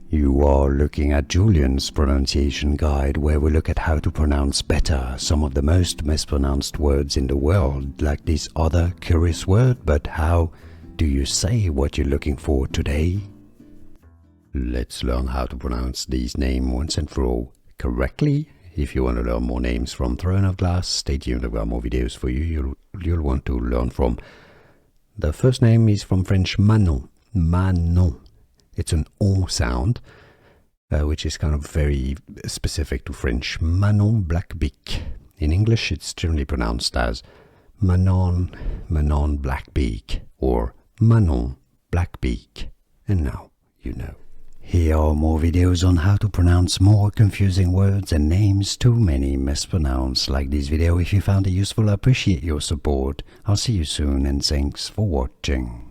You are looking at Julian's pronunciation guide, where we look at how to pronounce better some of the most mispronounced words in the world, like this other curious word. But how do you say what you're looking for today? Let's learn how to pronounce these names once and for all correctly. If you want to learn more names from Throne of Glass, stay tuned. I've got more videos for you. You'll want to learn from. The first name is from French Manon. Manon. It's an O sound, which is kind of very specific to French. Manon Blackbeak. In English, it's generally pronounced as Manon Blackbeak or Manon Blackbeak. And now you know. Here are more videos on how to pronounce more confusing words and names too many mispronounced. Like this video if you found it useful. I appreciate your support. I'll see you soon and thanks for watching.